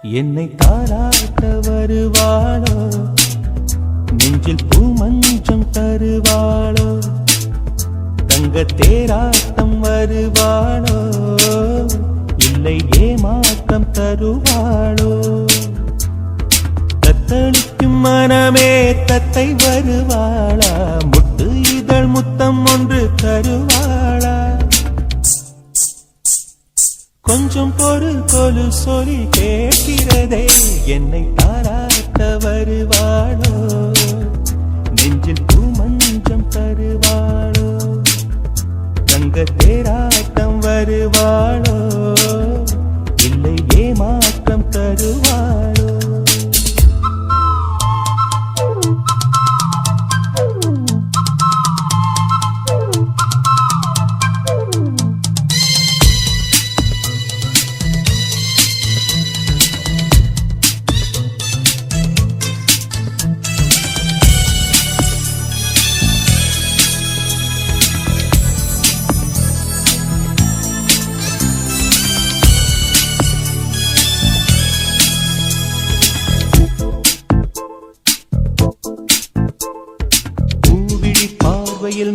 என்னை தாராட்ட வருவாளோ, நெஞ்சில் பூமஞ்சம் தருவாளோ, தங்க தேராட்டம் வருவாளோ, இல்லை ஏமாற்றம் தருவாளோ. தத்தளிக்கும் மனமே தத்தை வருவாளா, முட்டு இதழ் முத்தம் ஒன்று தருவாளா. கொஞ்சம் பொருள் கொலு சொல்லி கேட்கிறதே, என்னை தாராட்ட வருவாளோ, நெஞ்சில் பூமஞ்சம் தருவாளோ, தங்க தேராட்டம் வருவாளோ, இல்லை ஏமாற்றம் தருவாளோ.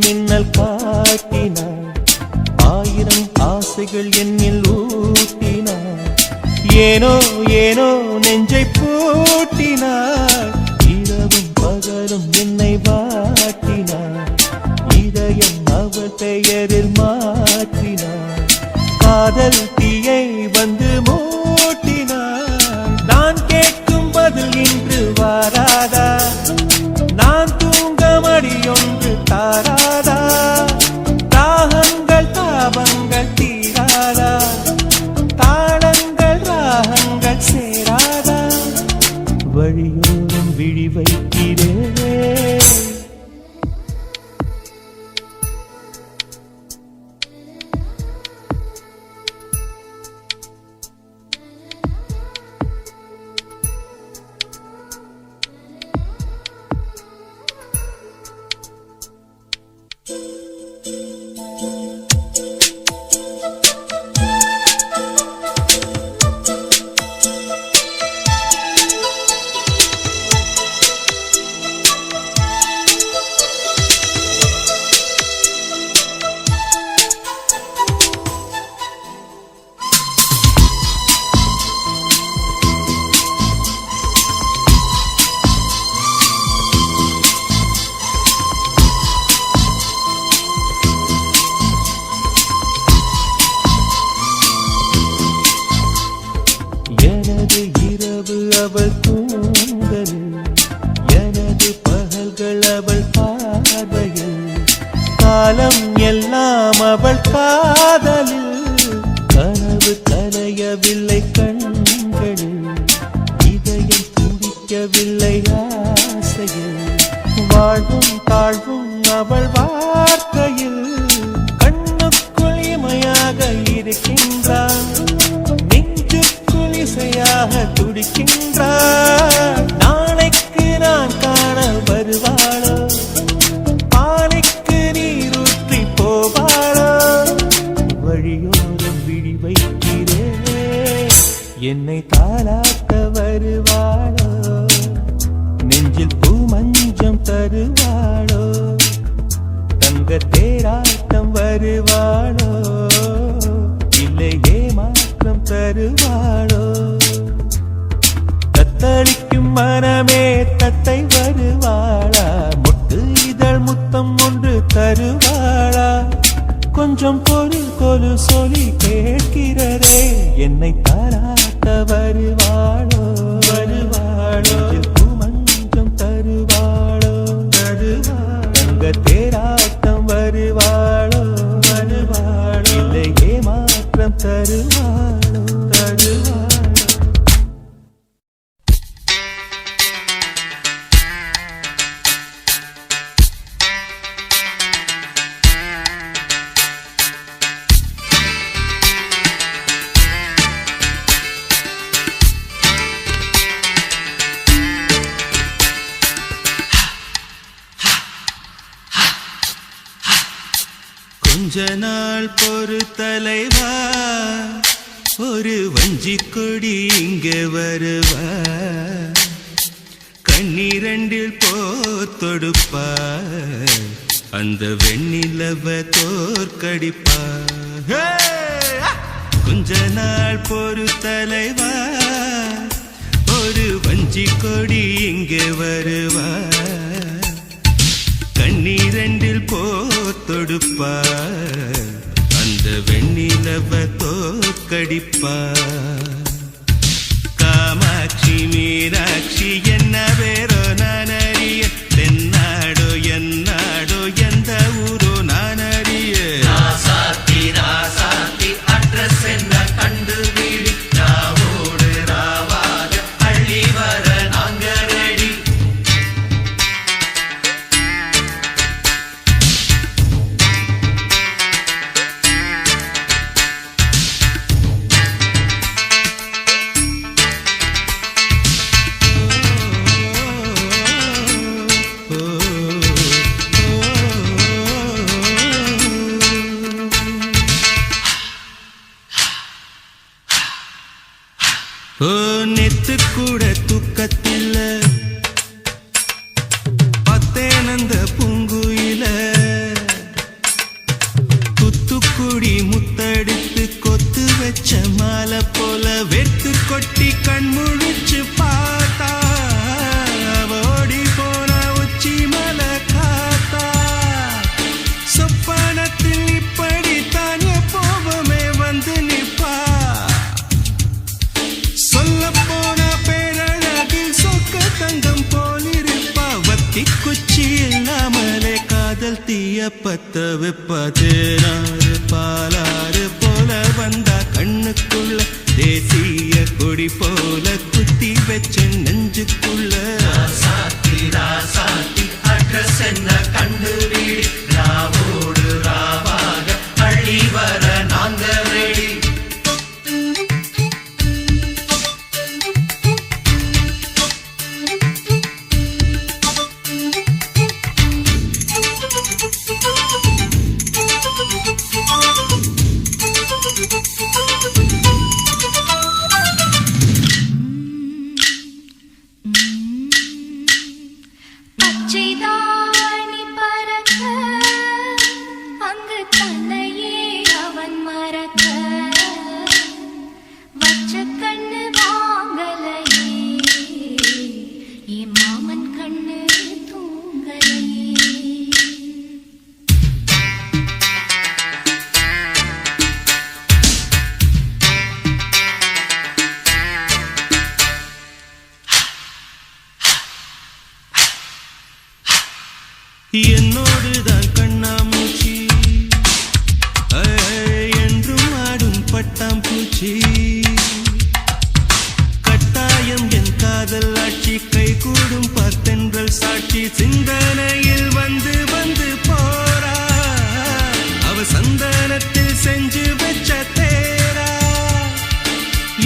மின்னல் காட்டினார், ஆயிரம் ஆசைகள் என்னில் ஊட்டினார், ஏனோ ஏனோ நெஞ்சை பூட்டினார், இரவும் பகலும் என்னை வாட்டினார், இதயம் அவள் பெயரில் மாற்றினார், காதல் தீயை வந்து மூட்டினார். நான் கேட்கும் பதில் இன்று வாராதா, நான் தூங்க மடியொன்று தாராதா, தாகங்கள் தாபங்கள் தீராதா, தாளங்கள் ராகங்கள் சேராதா, வழியோரம் விழி வைக்கிறேன். அவள் தூங்கலில், எனது பகல்கள் அவள் பார்வையில், காலம் எல்லாம் அவள் காதலில், கனவு கலையவில்லை கண்களில், இதயம் துடிக்கவில்லை ஆசையில், வாழ்வும் தாழ்வும் அவள் வார்த்தையில், கண்ணுக்குள் இமையாக இருக்கின்றான், இசையாக துடிக்கின்றார். நாளைக்கு நான் காண வருவாளோ, பாலைக்கு நீரூற்றி போவாளோ, வழியோரம் விழி வைக்கிறேன். என்னை தாலாட்ட வருவாளோ, நெஞ்சில் பூமஞ்சம் தருவாளோ, தங்க தேராட்டம் வருவாளோ, இல்லை ஏமாற்றம் தருவாளோ. தத்தளிக்கும் மனமே தத்தை வருவாளா, முட்டு இதழ் முத்தம் ஒன்று தருவாளா. கொஞ்சம் பொருள் கொலு சொல்லி கேட்கிறதே, என்னை தாராட்ட வருவாளோ, வருவாளோ, பூமஞ்சம் தருவாளோ, தருவாளோ, தேராட்டம் வருவாளோ, வருவாளோ, இல்லை ஏமாற்றம் தருவாளோ, தருவாளோ. கொஞ்ச நாள் பொறு தலைவா, ஒரு வஞ்சி கொடி இங்க வருவா கண்ணீரண்டில் போத்தொடுப்பா அந்த வெண்ணிலவ தோற்கடிப்பா கொஞ்ச நாள் பொறு தலைவா ஒரு வஞ்சி கொடி இங்க வருவா கண்ணீரண்டில் போத்தொடுப்பா அந்த வெண்ணிலவ தோற்கடிப்பா காமாட்சி மீனாட்சி என்ன பேரோ நான் அறிய தென்னாடோ என்னாடோ எந்த ஊரோ நான் அறிய ராசாத்தி அட்ரஸ் என்ன கண்டுபிடி ராவோடு ராவாக அள்ளி வர நாங்க ரெடி நெத்து கூட தூக்கத்தில்ல பத்தேனந்த பூங்குயில துத்துக்குடி முத்தடித்து கொத்து வச்ச மாலை போல வெத்து கொட்டி கண்முழிச்சு பார்த்தா ஓடி போன உச்சி மலை காத்தா சொப்பனத்தில் இப்படி தானே போவமே வந்து நிப்பா சொல்ல போன பேரழகில் சொக்க தங்கம் போலிருப்பா வத்தி குச்சி இல்லாமலே காதல் தீய பத்த வெப்பா தேனாறு பாலாறு போல வந்தா கண்ணுக்குள்ள தேசிய கொடி போல குத்தி வச்சு நெஞ்சுக்குள்ள ராசாத்தி அட்ரஸ் என்ன கண்டுபிடி ராவோடு ராவாக அள்ளி வர நாங்க ரெடி பச்சைதாணி பறக்க அங்கு தன்னையே அவன் மறக்க வச்ச கண்ணு வாங்கலையே என் மாமன் கண்ணு தூங்கலையே என்னோடுதான் கண்ணாமூச்சி என்றும் ஆடும் பட்டாம்பூச்சி கட்டாயம் என் காதல் ஆட்சி கை கூடும் பார்த்தென்றல் சாட்சி சிந்தனையில் வந்து வந்து போறா அவ சந்தனத்தில் செஞ்சு வச்ச தேரா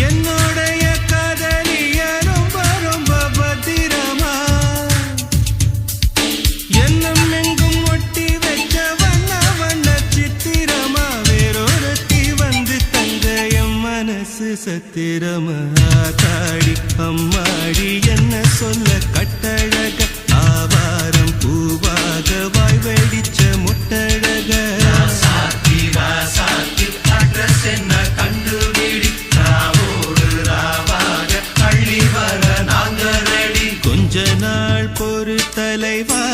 என்னுடைய காதலிய ரொம்ப ரொம்ப பத்திரமா எண்ணம் எங்கும் ஒட்டி வைக்க வண்ண வண்ண சித்திரமா வேறொருத்தி வந்து தங்க என் மனசு சத்திரமா தாடி அம்மாடி என்ன சொல்ல கட்டழக ஆவாரம் பூவாக வாய் வெடிச்ச முட்டழக ராசாத்தி அட்ரஸ் என்ன கண்டுபிடி ராவோடு ராவாக அள்ளி வர நாங்க ரெடி கொஞ்ச நாள் பொறு தலைவா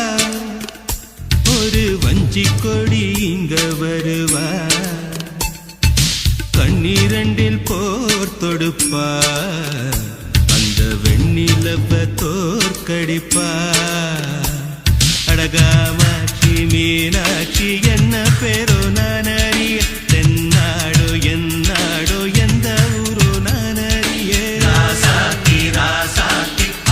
ஒரு வஞ்சி கொடி இங்க வருவா கண்ணீரண்டில் போர் தொடுப்பா அந்த வெண்ணிலவ தோற்கடிப்பா அடகாமாட்சி மீனாட்சி என்ன பேரோ நான் அறிய தென்னாடோ என்னாடோ எந்த ஊரோ நான் அறிய ராசாத்தி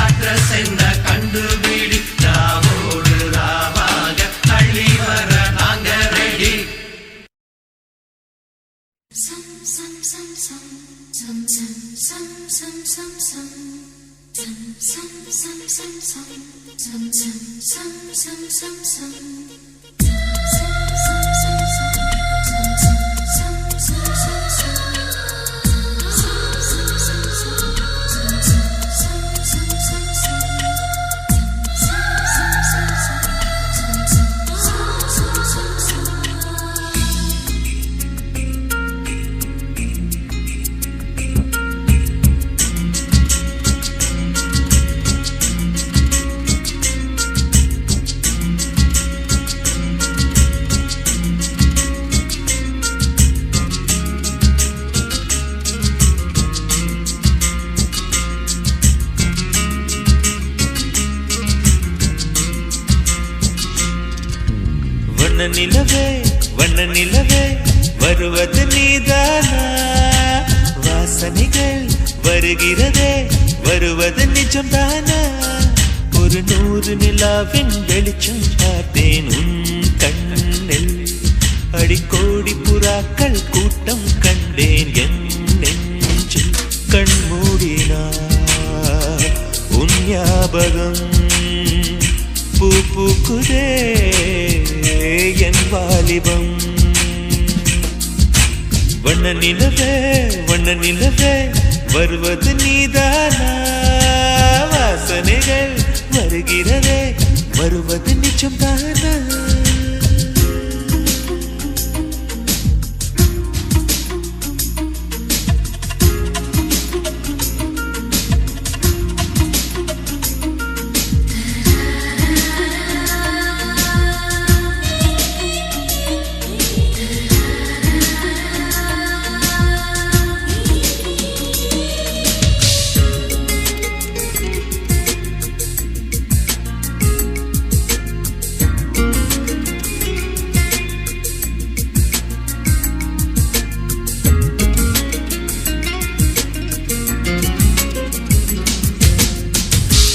அட்ரஸ் என்ன கண்டுபிடி ராவோடு ராவாக அள்ளி வர நாங்க ready Some, some, some, some, some, some, some, some, some, some. வண்ண நிலவே வண்ண நிலவே வருவது நீதானா வாசனைகள் வருகிறதே வருவது நிஜம்தானா ஒரு 100 நிலாவின் வெளிச்சம் பார்த்தேன் உன் கண்ணில் அடிக்கோடி புறாக்கள் கூட்டம் கண்டேன் என் நெஞ்சில் கண்மூடினார் உன் ஞாபகம் பூ பூக்குதே என் வாலிபம் வண்ண நிலவே வருவது நீதானா வாசனைகள் வருகிறதே வருவது நிஜம்தானா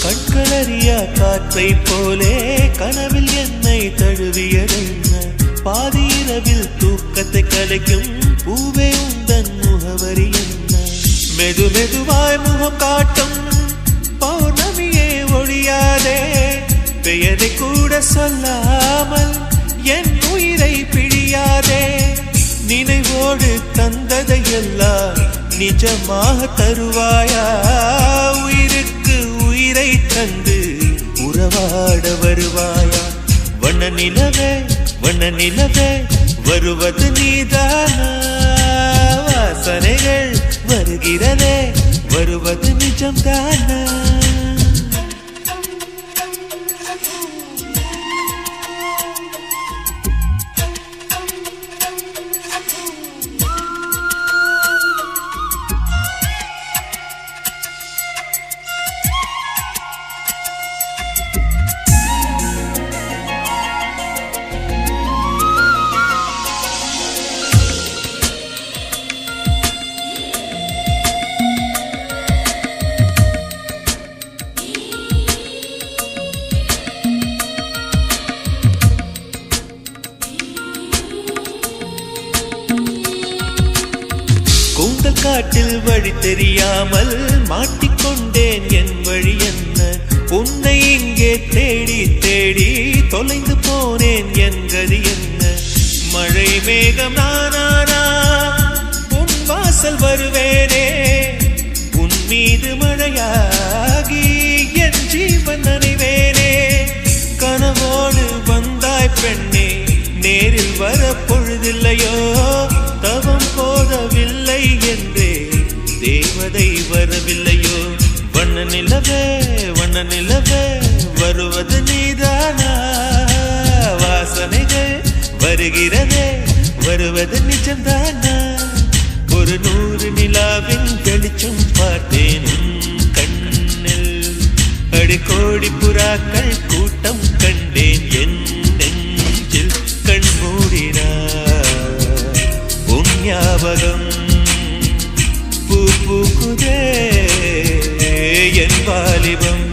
கண்களறியா காற்றை போலே கனவில் என்னை தழுவியதென்ன பாதி இரவில் தூக்கத்தை கலைக்கும் பூவே உந்தன் முகவரி என்ன மெது மெதுவாய் முகம் காட்டும் பௌர்ணமியே ஒழியாதே பெயரை கூட சொல்லாமல் என் உயிரை பிடியாதே நினைவோடு தந்ததை எல்லாம் நிஜமாக தருவாயா உயிருக்கு உயிரை தந்து உறவாட வருவாயா வண்ண நிலவே வருவது நீதானா வாசனைகள் வருகிறதே வருவது நிஜம்தானா கூந்தல் காட்டில் வழி தெரியாமல் மாட்டிக்கொண்டேன் என் வழி என்ன உன்னை இங்கே தேடி தேடி தொலைந்து போனேன் என் கதி என்ன மழை மேகம் நானானா உன் வாசல் வருவேனே உன் மீது மழையாகி என் ஜீவன் நனைவேனே கனவோடு வந்தாய் பெண்ணே நேரில் வர பொழுதில்லையோ தவம் போதவில்லை என்றே தேவதை வரவில்லையோ வண்ண நிலவே வருவது நீதானா வாசனைகள் வருகிறதே வருவது நிஜம்தானா ஒரு 100 நிலாவின் வெளிச்சம் பார்த்தேன் கண்ணில் அடிக்கோடி புறாக்கள் கூட்டம் கண்டேன் என் நெஞ்சில் கண்மூடினார் உன் ஞாபகம் பூ பூக்குதே என் வாலிபம்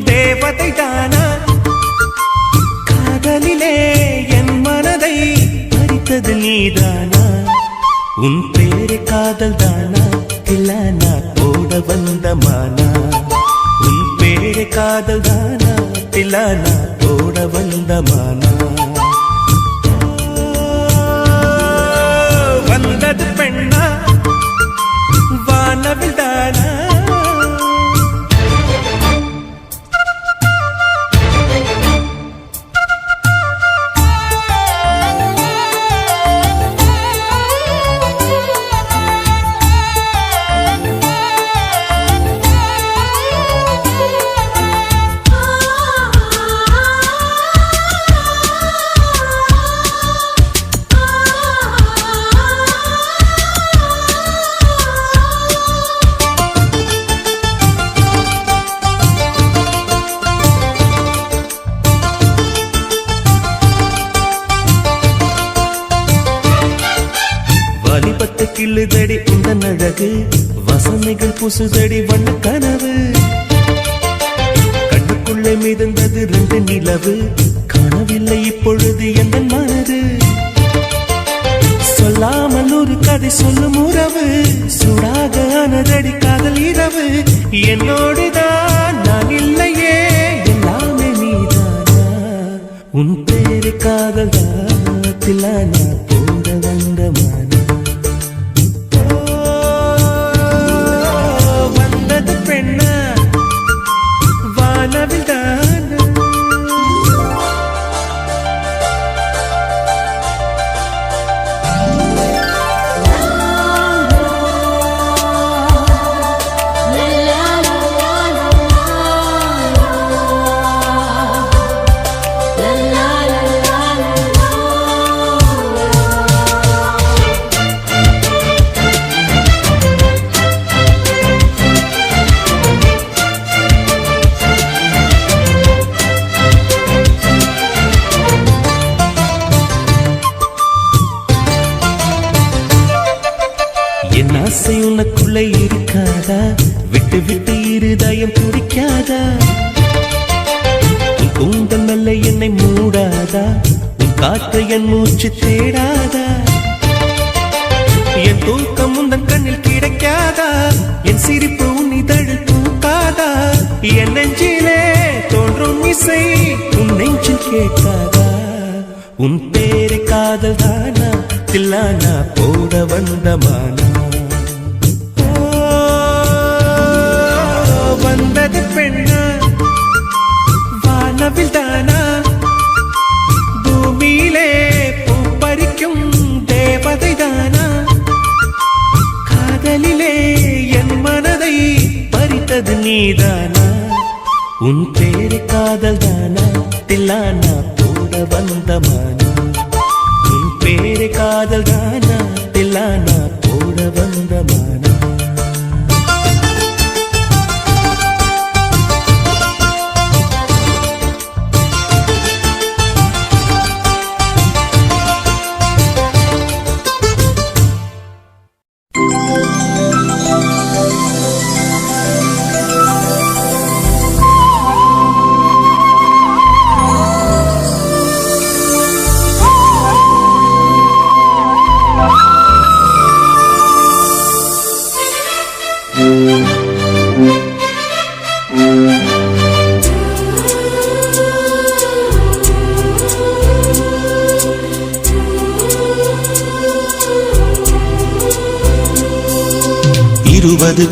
தேவதை தானா காதலிலே என் மனதை பறித்த பறித்தது நீதானா உன் பேரு காதல் தானா தில்லானா போட வந்த மானா உன் பேரு காதல் தானா தில்லானா போட வந்த மானா வந்தது பெண்ணா வானவில் தானா வாலிபத்து கிள்ளுதடி உந்தன் அழகு வசனைகள் புசுதடி வண்ண கனவு கண்ணுக்குள்ளே மிதந்தது 2 நிலவு காணவில்லை இப்பொழுது எந்த மனது சொல்லாமல் ஒரு கதை சொல்லும் உறவு சூடாக ஆனதடி காதல் இரவு என்னோடுதான் நான் இல்லையே எல்லாமே நீதானா உன் பேரு காதல் தில்லானா போட வந்த மானா என் ஆசை உனக்குள்ள இருக்காதா விட்டு விட்டு இருதயம் துடிக்காதா உன் கூந்தல் நல்ல என்னை மூடாதா உன் காற்று என் மூச்சு தேடாதா என் தூக்கம் உந்தன் கண்ணில் கிடைக்காதா என் சிரிப்பு உன் இதழில் தூக்காதா என் நெஞ்சிலே தோன்றும் இசை உன் நெஞ்சில் கேட்காதா உன் பேரு காதல் தானா தில்லானா போட வந்த மானா வந்தது பெண்ணா வானவில் தானா பூமியிலே பூ பறிக்கும் தேவதை தானா காதலிலே என் மனதை பறித்தது நீதானா உன் பேரு காதல் தானா தில்லானா போட வந்த மானா உன் பேரு காதல் தானா தில்லானா போட வந்த மானா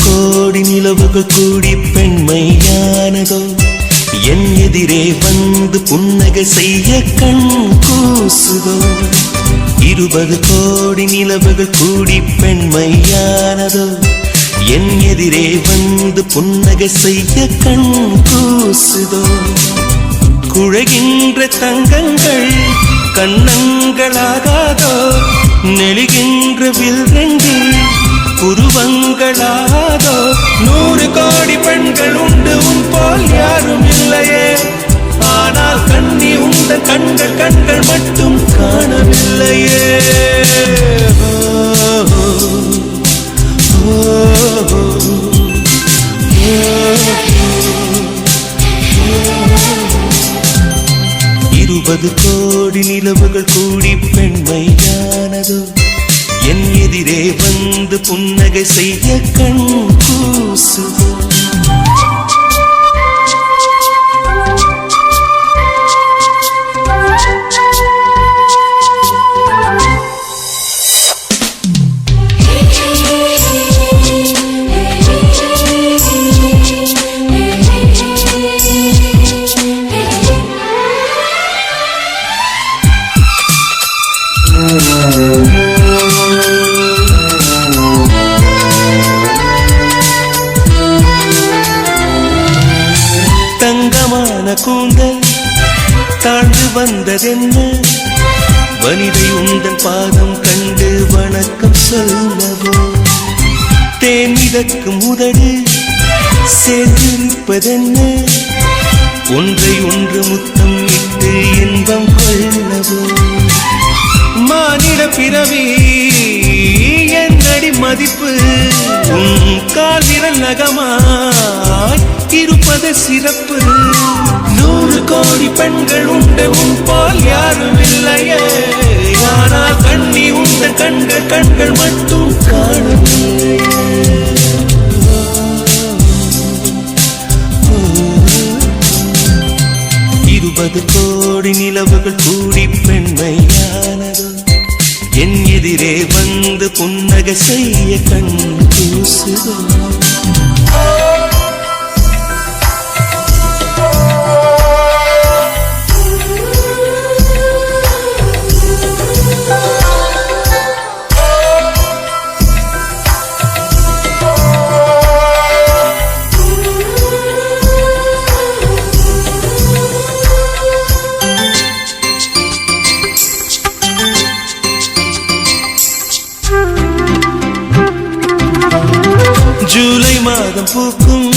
கோடி நிலவுகள் கூடி பெண்மையானதோ என் எதிரே வந்து புன்னகை செய்ய கண் கூசுதோ 20 கோடி நிலவுகள் கூடி பெண்மையானதோ என் எதிரே வந்து புன்னகை செய்ய கண் கூசுதோ குழைகின்ற தங்கங்கள் கண்ணங்களாகாதோ நெளிகின்ற வில்ரங்கில் புருவங்களாதோ 100 கோடி பெண்கள் உண்டு உன் போல் யாரும் இல்லையே ஆனால் கண்ணி உந்த கண்கள் கண்கள் மட்டும் காணவில்லையே 20 கோடி நிலவுகள் கூடி பெண்மையானதோ என் எதிரே வந்து புன்னகை செய்ய கண் கூசுதோ தங்கமான கூந்தல் தாழ்ந்து வந்ததென்ன வனிதை உந்தன் பாதம் கண்டு வணக்கம் சொல்லவோ தேன் மிதக்கும் உதடு சேர்ந்திருப்பதென்ன ஒன்றை ஒன்று முத்தம் இட்டு இன்பம் கொள்ளவோ மானிட பிறவி என்னடி மதிப்பு உன் கால் விரல் நகமாய் இருப்பது சிறப்பு 100 கோடி பெண்கள் உண்டு உன் போல் யாரும் இல்லையே ஆனால் கண்ணி உந்த கண்கள் மட்டும் காணவில்லை 20 கோடி நிலவுகள் கூடி பெண்மையானதோ என் எதிரே வந்து புன்னகை செய்ய கண் கூசுதோ ஜூலை மாதம் பூக்கும்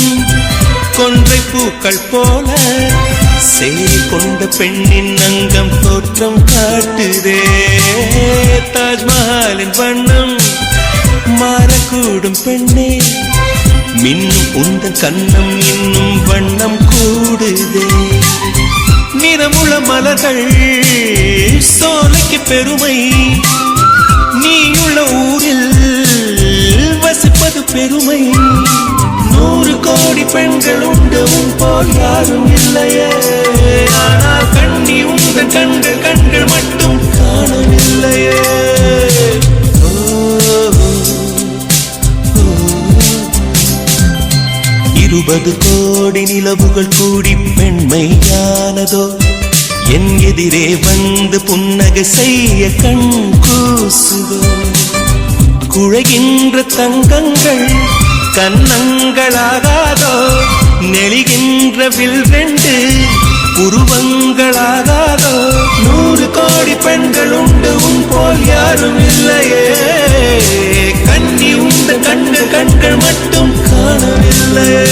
கொன்றை பூக்கள் போல சேரி கொண்ட பெண்ணின் அங்கம் தோற்றம் காட்டுதே தாஜ்மஹாலின் வண்ணம் மாறக்கூடும் பெண்ணே மின்னும் உந்தன் கண்ணம் இன்னும் வண்ணம் கூடுதே நிறமுள்ள மலர்கள் சோலைக்கு பெருமை நீயுள்ள ஊரில் வசிப்பது பெருமை 100 கோடி பெண்கள் உண்டு உன் போல் யாரும் இல்லையே ஆனால் கண்ணி உந்தன் கண்கள் மட்டும் காணவில்லையே 20 கோடி நிலவுகள் கூடி பெண்மையானதோ என் எதிரே வந்து புன்னகை செய்ய கண் கூசுதோ குழைகின்ற தங்கங்கள் கன்னங்களாகாதோ நெளிகின்ற வில் 2 உருவங்களாகாதோ 100 கோடி பெண்கள் உண்டு உன் போல் யாரும் இல்லையே கண்ணி உந்த கண்கள் மட்டும் காணவில்லையே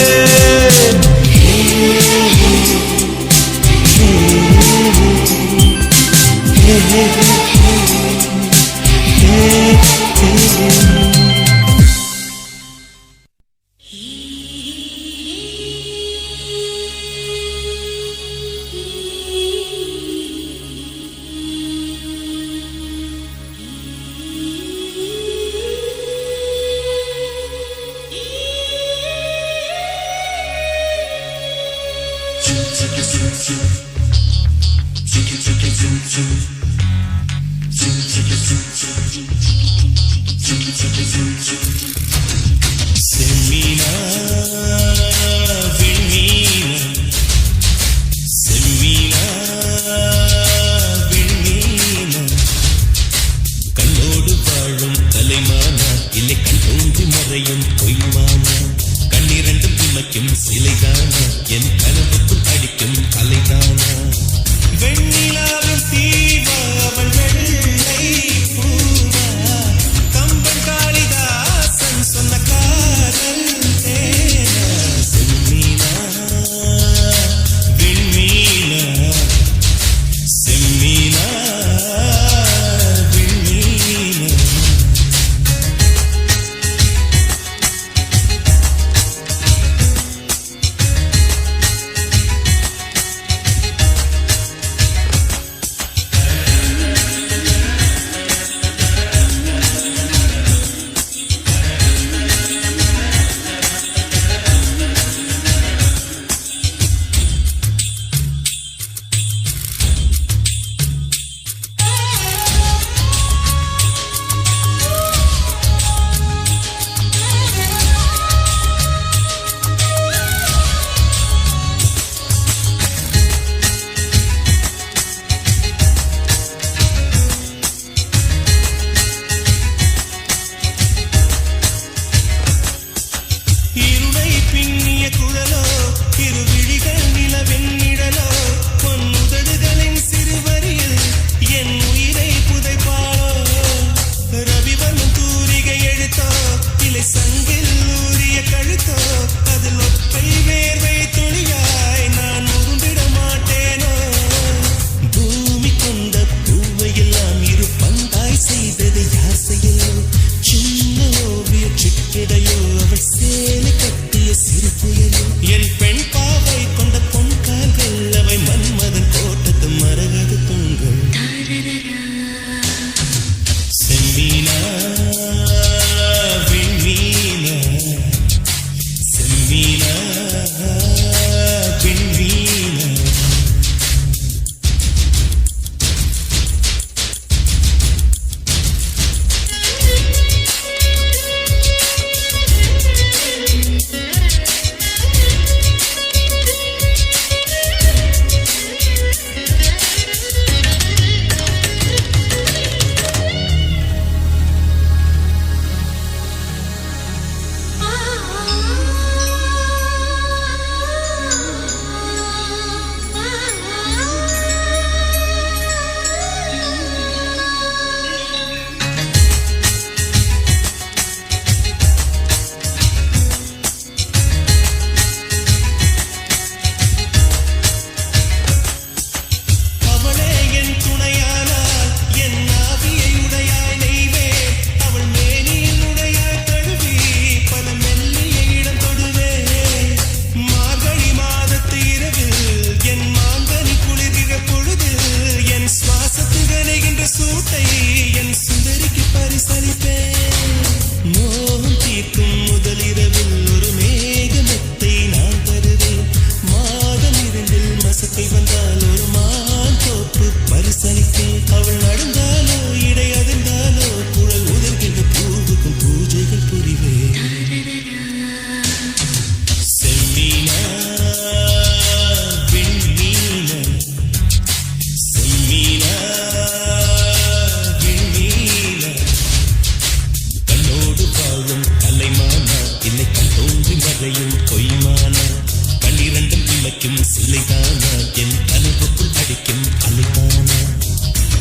இமைக்கும் சிலைதானா என் கனவுக்குள் அடிக்கும் அலைதானா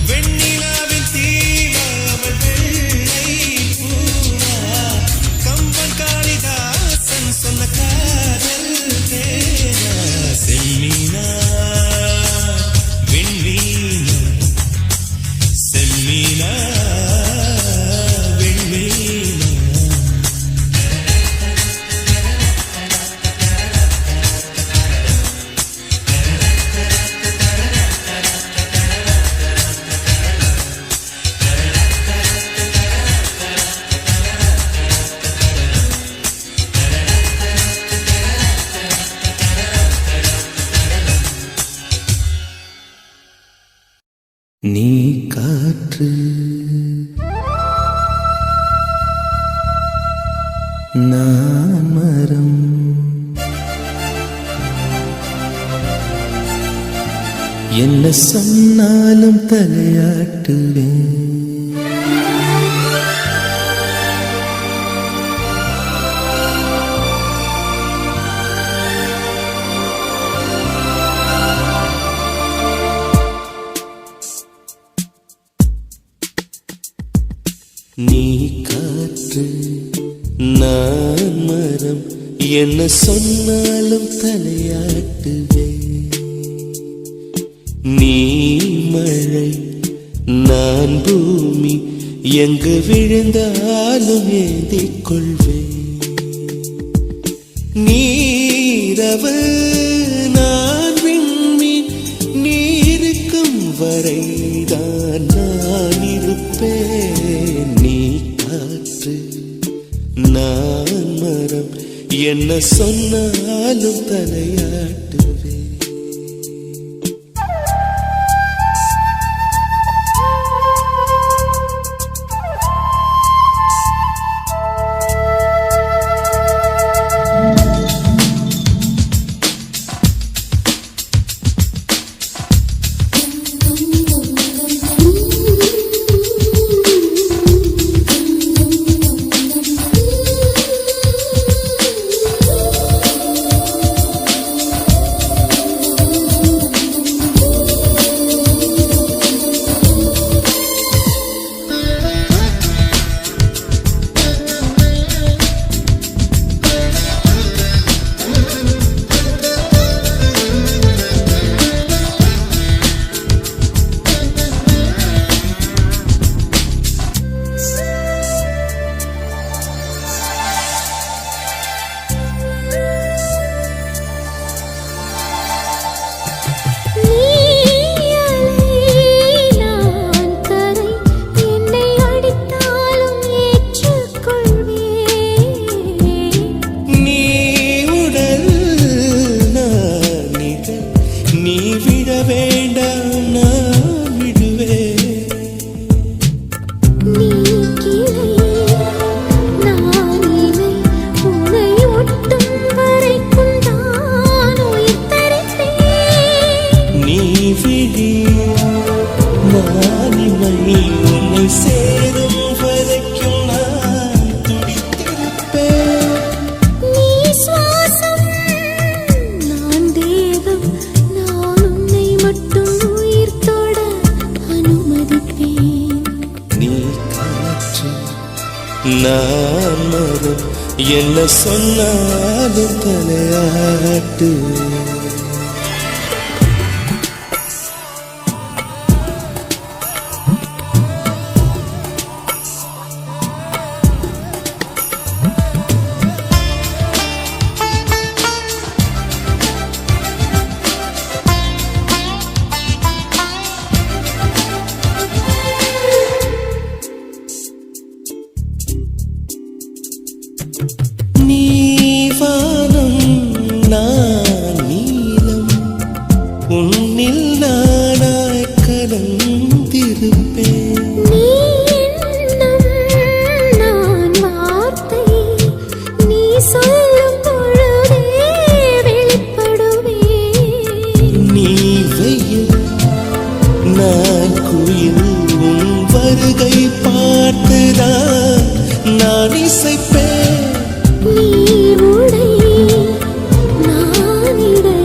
வெண்ணிலாவின் தீவா அவள் வெள்ளை பூவா கம்பன் காளிதாசன் சொன்ன காதல் தேனா செம்மீனா வெண்மீனா செம்மீனா வெண்மீனா நீ காற்று நான் மரம் என்ன சொன்னாலும் தலையாட்டுவேன் நீ காற்று நான் மரம் என்ன சொன்னாலும் தலையாட்டுவே நீ மழை நான் பூமி எங்கு விழுந்தாலும் ஏந்திக் கொள்வேன் நீரவு நான் விண்மீன் நீருக்கும் வரைதான் நான் இருப்பேன் நீ காற்று நான் மரம் என்ன சொன்னாலும் தலையாட்டுவே நான் மரம் என்ன சொன்னாலும் தலையாட்டு உன்னில் நானாய் கலந்திருப்பேன் நீ எண்ணம் நான் வார்த்தை நீ சொல்லும் பொழுதே வெளிப்படுவேன் நீ வெயில் நான் குயில் உன் வருகை பார்த்துதான் நான் இசைப்பேன் நீ உடை நான் இடை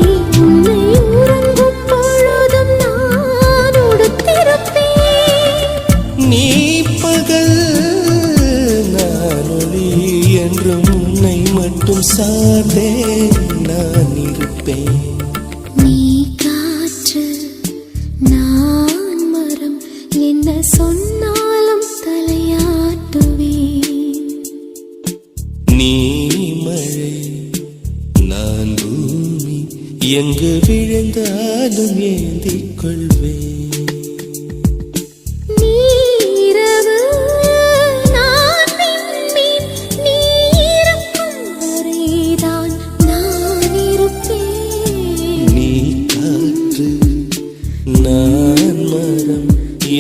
நீ காற்று நான் மரம் என்ன சொன்னாலும் தலையாட்டுவேன். நீ மழை நான் பூமி எங்கு விழுந்தாலும் ஏந்திக் கொள்வேன். நீரவு நான் விண்மீன் நீ இருக்கும் வரைதான் நான் இருப்பேன். நீ காற்று நான் மரம்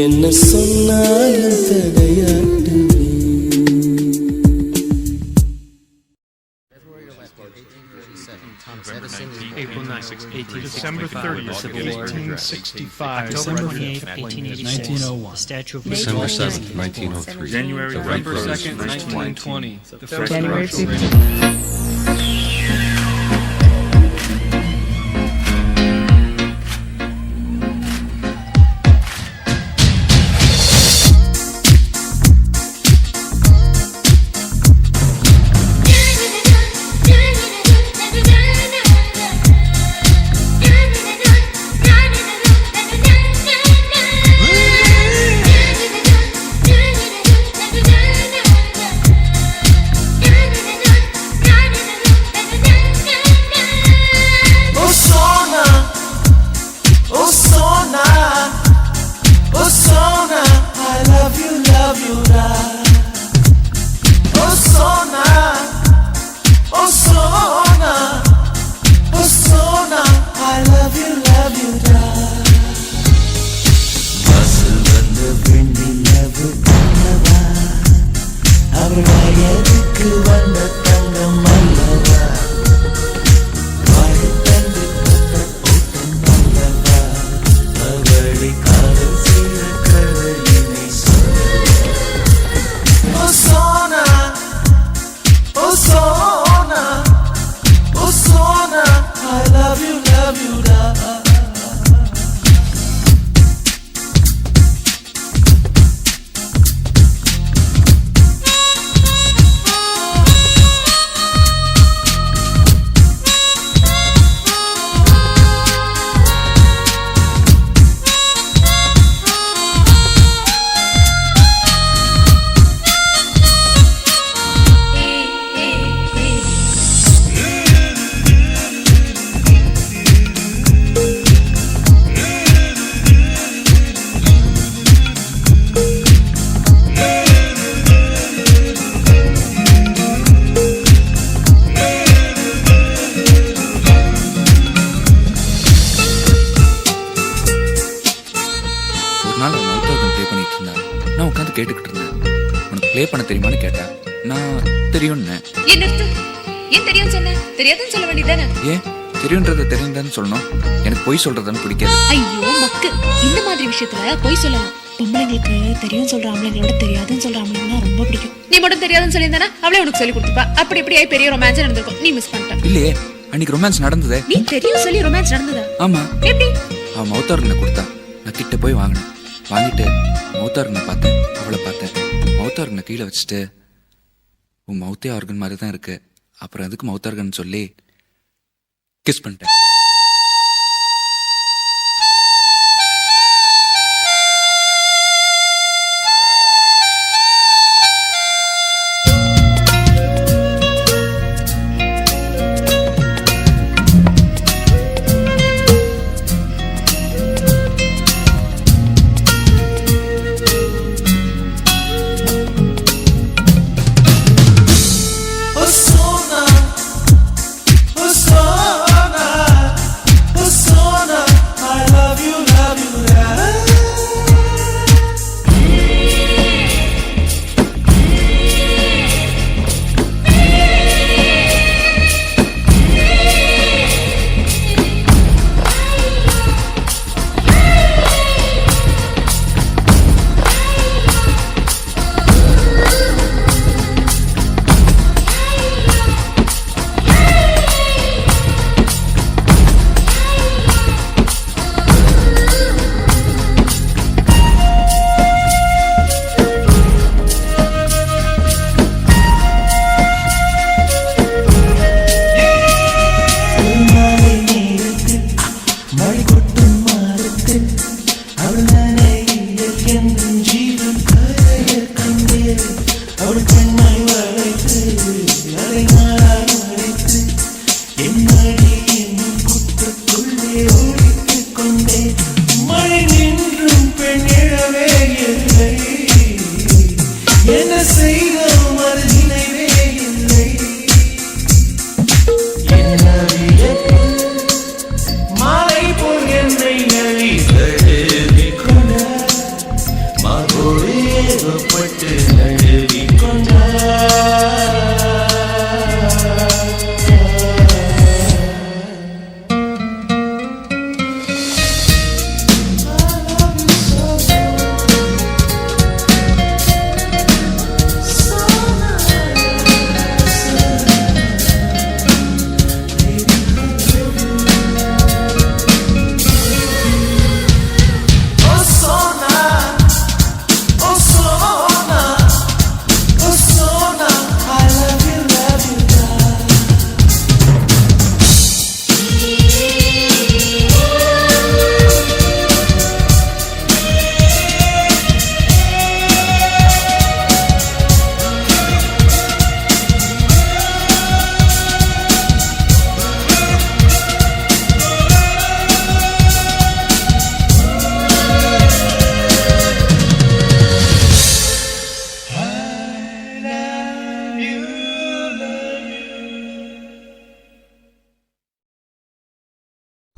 என்ன சொன்னாலும் தடையாட்டுவேன். April 9th, December 30th, 1865. December 8th, 1901. Statue of December Liberty. 7th, 1903. January November 2nd, 1920. The first January commercial 15th. நான் உட்காந்து கேட்டுக்கிட்டு இருந்தேன். உனக்கு ப்ளே பண்ண தெரியுமான்னு கேட்டேன். நான் தெரியும்னு. ஏன் நிறுத்து? ஏன் தெரியும் சொன்ன? தெரியாதுன்னு சொல்ல வேண்டியதானே? ஏன் தெரியுன்றத தெரியுதான்னு சொல்லணும்? எனக்கு பொய் சொல்றதுன்னு பிடிக்காது. ஐயோ மக்கு, இந்த மாதிரி விஷயத்துல பொய் சொல்லலாம். பொம்பளைங்களுக்கு தெரியும் சொல்ற ஆம்பளைங்களோட தெரியாதுன்னு சொல்ற ஆம்பளைங்கன்னா ரொம்ப பிடிக்கும். நீ மட்டும் தெரியாதுன்னு சொல்லியிருந்தானா அவளே உனக்கு சொல்லி கொடுத்துப்பா. அப்படி இப்படி ஆகி பெரிய ரொமான்ஸ் நடந்திருக்கும். நீ மிஸ் பண்ணிட்ட. இல்லையே, அன்னைக்கு ரொமான்ஸ் நடந்ததே. நீ தெரியும் சொல்லி ரொமான்ஸ் நடந்ததா? ஆமா. எப்படி? அவன் மௌத்தார்கனை கொடுத்தா. நான் கிட்ட போய் வாங்கினேன். வாங்கிட்டு மௌத்தார்கனை பார்த்தேன், அவளை பார்த்தேன். மௌத்தார்கனை கீழே வச்சுட்டு, உன் மௌத்தே ஆர்கன் மாதிரி தான் இருக்கு, அப்புறம் அதுக்கு மௌத்தார்கன் சொல்லி கிஸ் பண்ணிட்டேன்.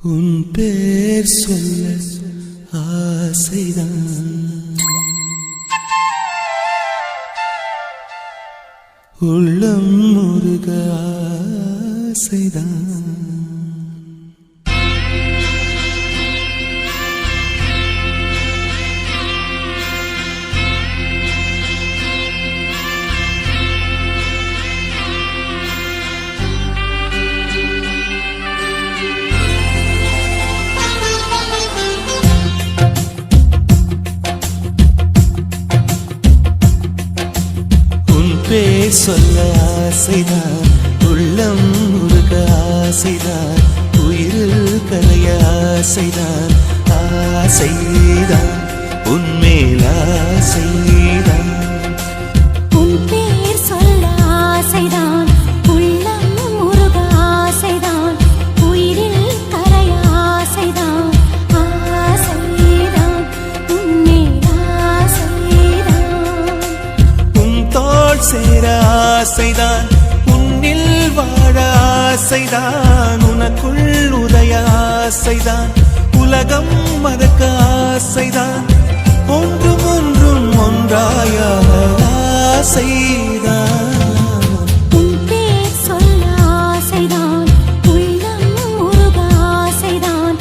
உன் பேர் சொல்ல ஆசைதான் உள்ளம் முருக ஆசைதான் பேர் சொல்ல ஆசைதான் உள்ளம் முருக ஆசைதான் உயிரில் கரைய ஆசைதான் ஆசைதான் உன்மேல் ஆசைதான் உன் பேர் சொல்ல ஆசைதான் உள்ளம் முருக ஆசைதான் உயிரில் கரைய ஆசைதான் ஆசைதான் உன்மேல் ஆசைதான் உன் தோள் சேர ஆசைதான் உன்னில் வாழ ஆசைதான் உனக்குள் உதய ஆசைதான் உலகம் மறக்க ஆசைதான் ஒன்றும் ஒன்றும் ஒன்றாய ஆசைதான் உன் பேர் சொல்ல ஆசைதான் உள்ளம் முருக ஆசைதான்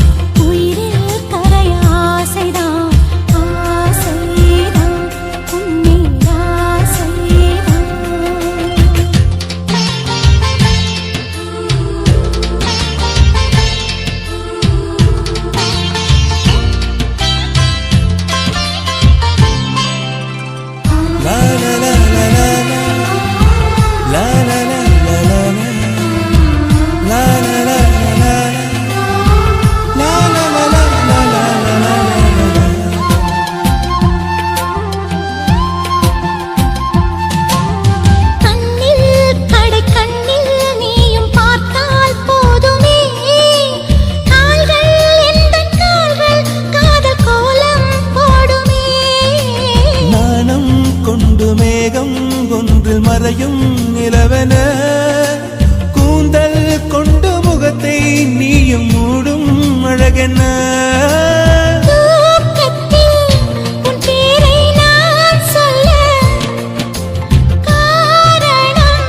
உயிரில் கரைய ஆசைதான் ஆசைதான் உன்மேல் ஆசைதான் la la la la la la la la la la la la la la கண்ணில் கடை கண்ணில் நீயும் பார்த்தால் போதுமே கால்கள் எந்தன் கால்கள் காதல் கோலம் போடுமே நாணம் கொண்டு மேகம் ஒன்றில் மறையும் நிலவென கூந்தல் கொண்டு முகத்தை நீயும் மூடும் அழகென தூக்கத்தில் உன் பேரை நான் சொல்ல காரணம்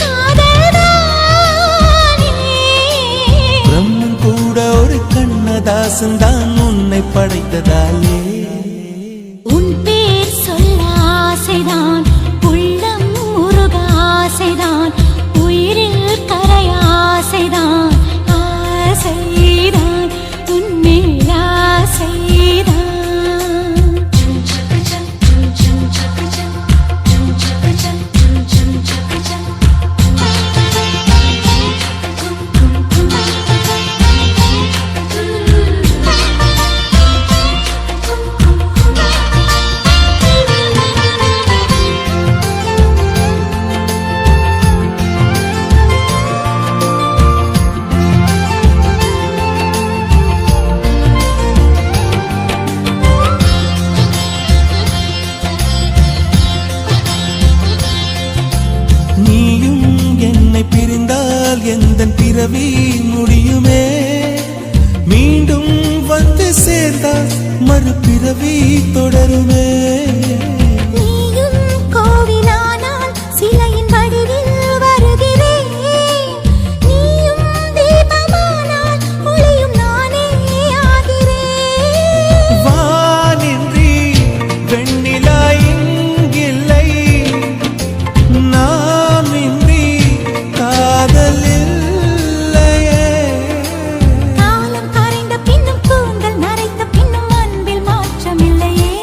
காதல்தானே பிரம்மன் கூட ஒரு கண்ணதாசன் தான் உன்னை படைத்ததாலே உன் பேர் சொல்ல ஆசைதான் உள்ளம் முருக ஆசைதான் உயிரில் கரைய ஆசைதான் ஆசைதான் உன்மேல் ஆசைதான் நீயும் என்னை பிரிந்தால் எந்தன் பிறவி முடியுமே மீண்டும் வந்து சேர்ந்தால் மறுபிறவி தொடருமே நீயும் கோவிலானால் சிலையின் வடிவில் வருகிறேன் நீயும் தீபமானால் ஒளியும் நானே ஆகிறேன் வானின்றி வெண்ணிலா இங்கில்லை நாம் இன்றி காதல் இல்லையே காலம் கரைந்த பின்னும் கூந்தல் நரைத்த பின்னும் அன்பில் மாற்றமில்லையே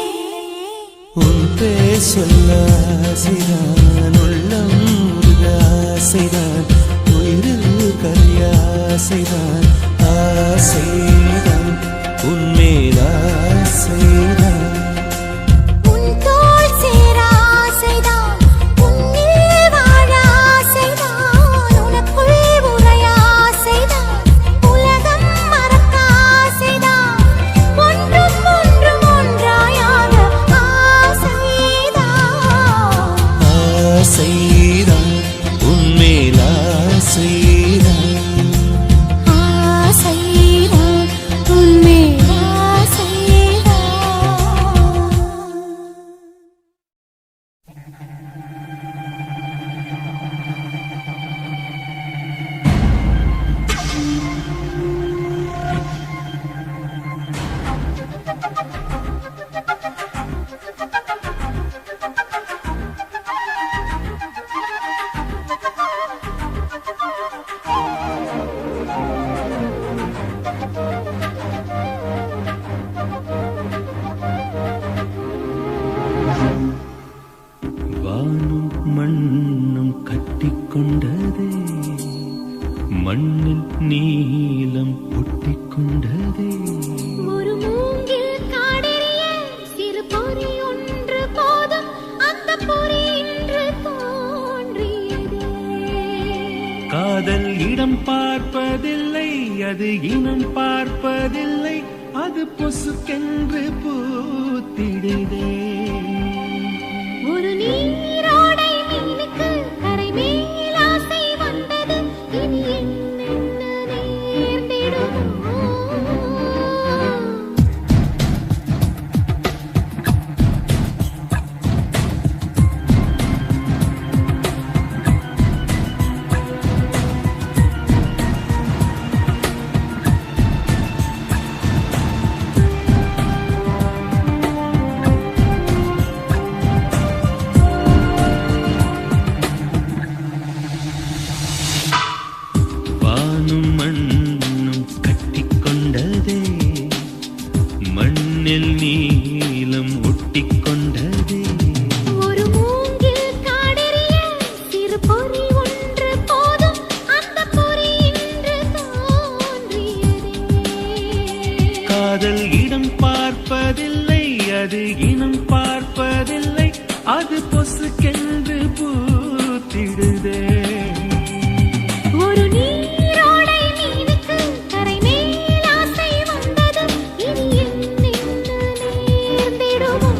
உன் வானும் மண்ணும் கட்டிக்கொண்டதே, மண்ணில் நீலம் ஒட்டிக்கொண்டதே. ஒரு மூங்கில் காடெரிய சிறு பொறி ஒன்று போதும், அந்த பொறி இன்று தோன்றியதே. காதல் இடம் பார்ப்பதில்லை, அது இனம் பார்ப்பதில்லை, அது பொசுக்கென்று பூத்திடுதே. ஒரு நீரோடை மீனுக்கு கரை மேல் ஆசை வந்தது, இனி என்னென்ன நேர்ந்திடுமோ. வானும் மண்ணும் கட்டிக்கொண்டதே, மண்ணில் நீலம் ஒட்டிக்கொண்டதே. ஒரு மூங்கில் காடெரிய சிறு பொறி ஒன்று போதும், அந்த பொறி இன்று தோன்றியதே. காதல் இடம் பார்ப்பதில்லை, அது இனம் பார்ப்பதில்லை, அது பொசுக்கென்று பூத்திடுதே. ஒரு நீரோடை மீனுக்கு கரை மேல் ஆசை வந்தது, இனி என்னென்ன நேர்ந்திடுமோ.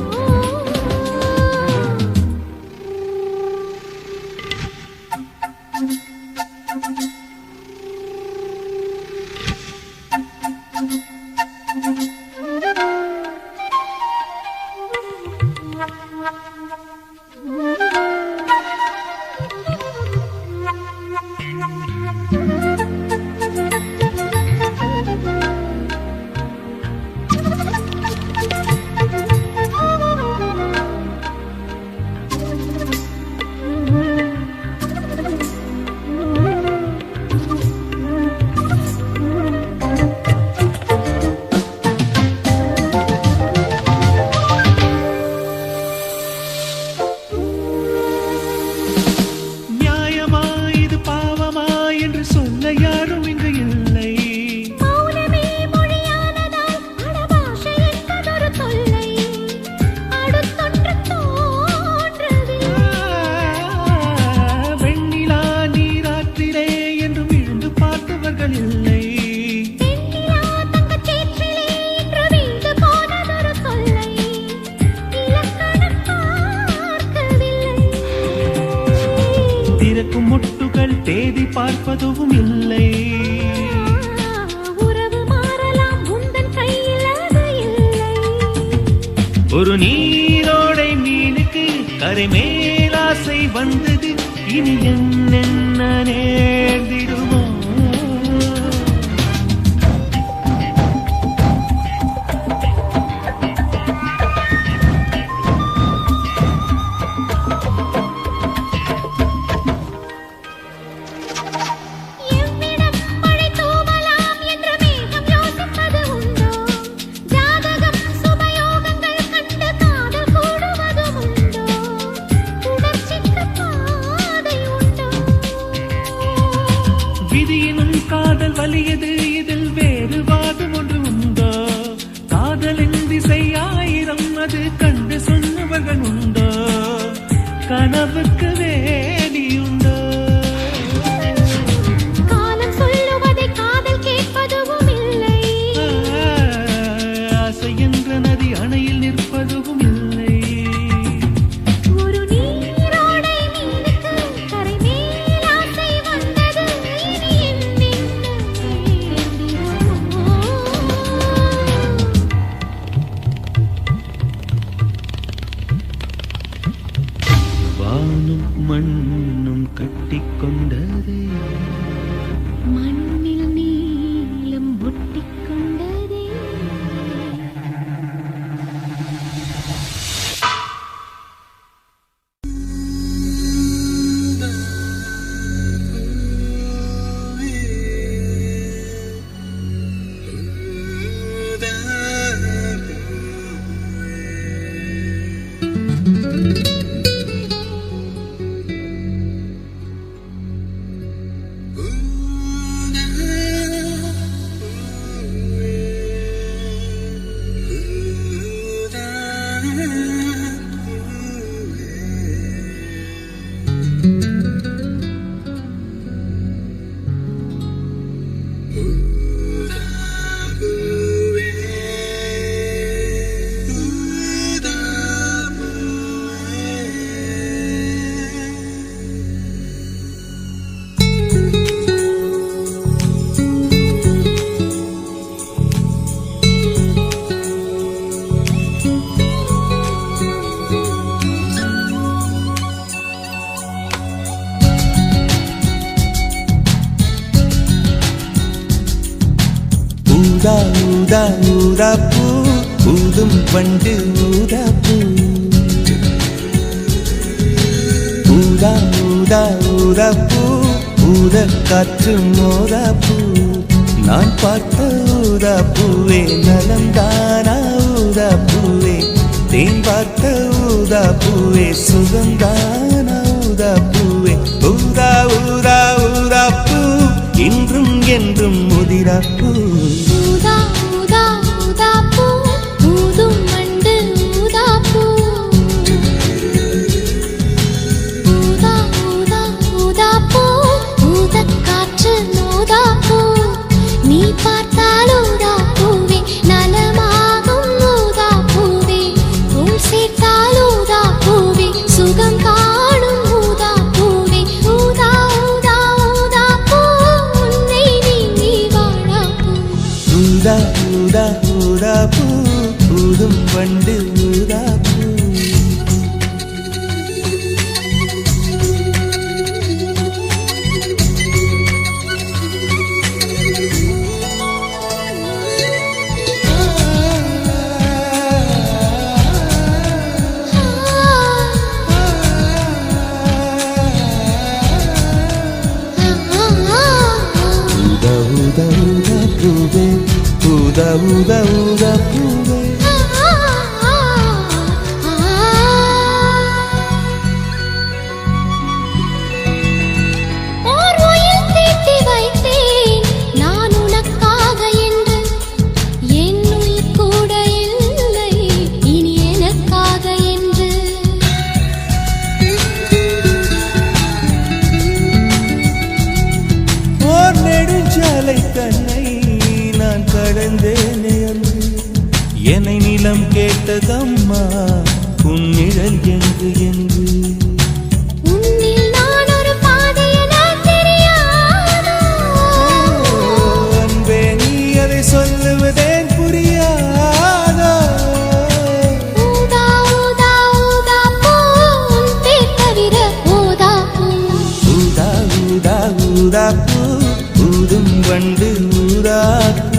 நியாயமா இது பாவமா என்று சொல்ல யாரும் இங்கு இல்லை. மௌனமே மொழியானதால் அடபாஷை என்பதொரு தொல்லை, அடுத்தொன்று தோன்றவில்லை. வெண்ணிலா நீராற்றிலே என்றும் விழுந்து பார்த்தவர்கள் இல்லை. பெண்ணிலா தங்கச் சேற்றிலே இன்று வீழ்ந்து போனதொரு தொல்லை, இலக்கணம் பார்க்கவில்லை. திறக்கும் மொட்டுகள் தேதி பார்ப்பதும் இல்லை. உறவு மாறலாம், உந்தன் கையில் அது இல்லை. ஒரு நீரோடை மீனுக்கு கரை மேல் ஆசை வந்தது, இனி என்னென்ன நேர்ந்திடுமோ. எவ்விடம் மழை தூவலாம் என்று மேகம் யோசிப்பது உண்டோ? ஜாதகம் சுபயோகங்கள் கண்டு காதல் கூடுவதும் உண்டோ? உணர்ச்சிக்கு பாதை உண்டோ? விதியினும் காதல் வலியது, இதில் வேறு வாதம் ஒன்று உண்டோ? காதலின் திசை ஆயிரம், அது கண்டு சொன்னவர்கள் உண்டோ? கனவுக்கு வேலியுண்டோ? காலம் சொல்லுவதை காதல் கேட்பதும் இல்லை. ஆசை என்ற நதி அணையில் நிற்பதும் இல்லை. ஒரு நீரோடை மீனுக்கு கரை மேல் ஆசை வந்தது, இனி என்னென்ன நேர்ந்திடுமோ. வானும் ஊதா ஊதா பூ ஊதும் வண்டு ஊதா பூ ஊதா ஊதா ஊதா பூ ஊத காற்று மோதா பூ நான் பார்த்த ஊதா பூவே நலந்தானா ஊதா பூவே தேன் பார்த்த ஊதா பூவே சுகந்தானா ஊதா பூவே ஊதா ஊதா ஊதா பூ இன்றும் என்றும் முதிரா பூ ஊதா ஊதா ஊதா பூ ஊதும் வண்டு ஊதா பூ ஊதா ஊதா ஊதா பூ ஊதக் காற்று மோதா பூ நீ பார்த்தால் ஊதா பூவே நலமாகும் ஊதா பூவே உன் சேர்த்தால் ஊதா பூவே சுகம் காணும் ஊதா பூவே ஊதா ஊதா ஊதா பூ உன்னை நீங்கி வாழா பூ ஊதா ஊதா ஊதா பூ ஊதும் வண்டு ஊதா பூ ஊதா ஊதா ஊதா பூவே ஊதா ஊதா ஊதா பூவே ஓர் உயிர் தீட்டி வைத்தேன் நான் உனக்காக என்று என் உயிர் கூட இல்லை இனி எனக்காக என்று ஓர் நெடுஞ்சாலை தன்னை நான் கடந்தேனே அன்று என்னை நிலம் கேட்டதம்மா உன் நிழல் எங்கு என்று உன்னில் நான் ஒரு பாதை என தெரியாதோ அன்பே நீ அதை சொல்லுவதேன் புரியாதோ ஊதா ஊதா ஊதா பூ உன் பேர் தவிர ஊதா பூ ஊதா ஊதா ஊதா பூ ஊதும் வண்டு ஊதா பூ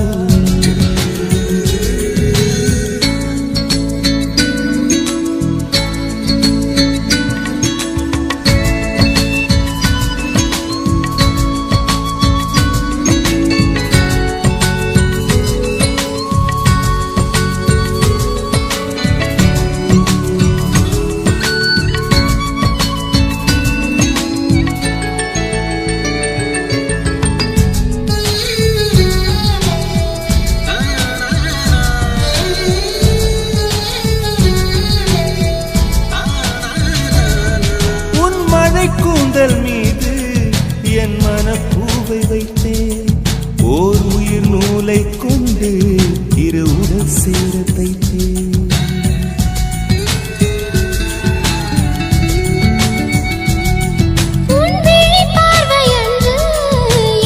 உன் மழை கூந்தல் மீது என் மனப்பூவை வைத்தேன் ஓர் உயிர் நூலை கொண்டு இரு உடல் சேர தைத்தேன் உன் விழி பார்வையன்று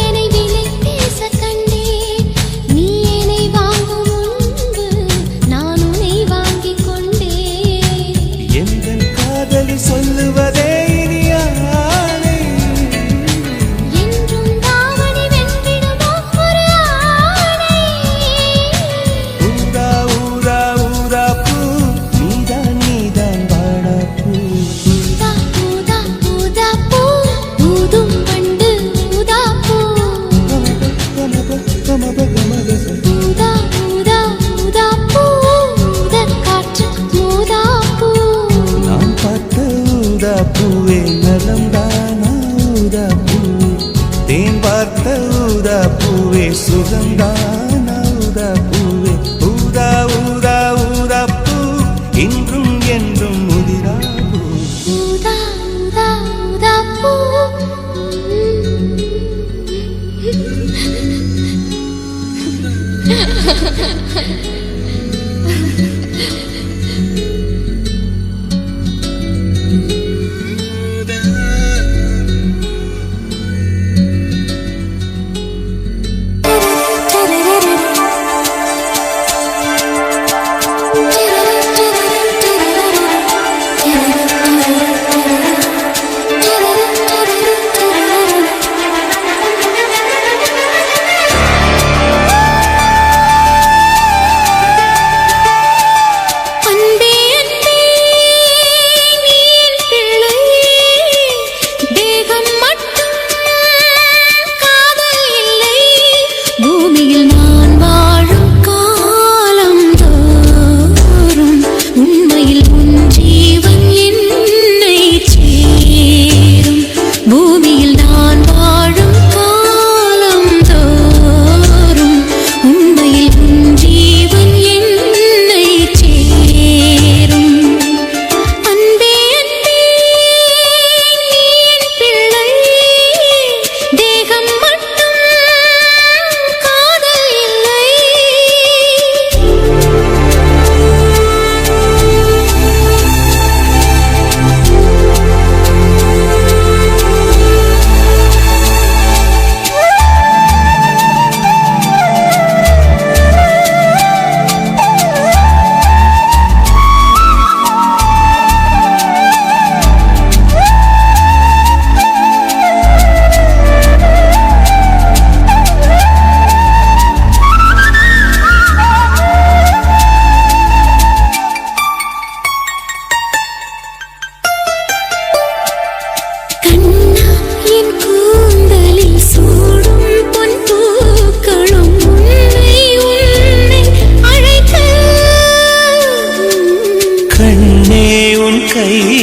என்னை விலை பேச கண்டேன் நீ என்னை வாங்கும் முன்பு நான் உன்னை வாங்கிக் கொண்டேன் எங்கள் காதலி சொல்லுவதே இனியானே என்றும் தாவணி வென்றிடுமோ ஒரு ஆணை ஊதா ஊதா ஊதா பூ நீதான் நீதான் வாடா பூ ஊதா ஊதா ஊதா பூ ஊதும் வண்டு ஊதா பூ ஊதா ஊதா ஊதா பூ ஊதக் காற்று மோதா பூ நான் பார்த்த ஊதா பூவே நலம்தானா ஊதா பூவே தேன் பார்த்த ஊதா பூவே சுகந்தானா ஊதா பூவே ஊதா ஊதா ஊதா பூ இன்றும் என்றும் முதிரா பூ ஊதா ஊதா ஊதா பூ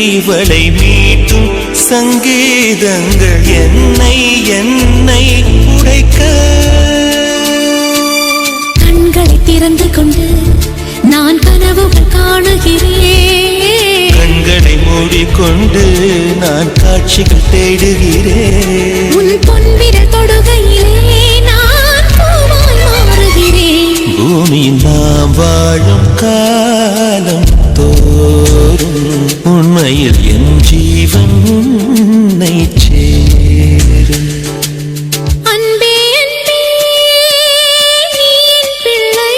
இவளை மீட்டும் சங்கீதங்கள் என்னை என்னை உடைக்க. கண்களை திறந்து கொண்டு நான் கனவுகள் காணுகிறேன். கண்களை மூடிக்கொண்டு நான் காட்சிகள் தேடுகிறேன். உன் பொன்விரல் தொடுகையிலே நான் பூவாய் மாறுகிறேன். பூமியில் நாம் வாழும் காலம் தோறும் உண்மையில் என் ஜீவன் உன்னை சேரும். அன்பே அன்பே நீ என் பிள்ளை.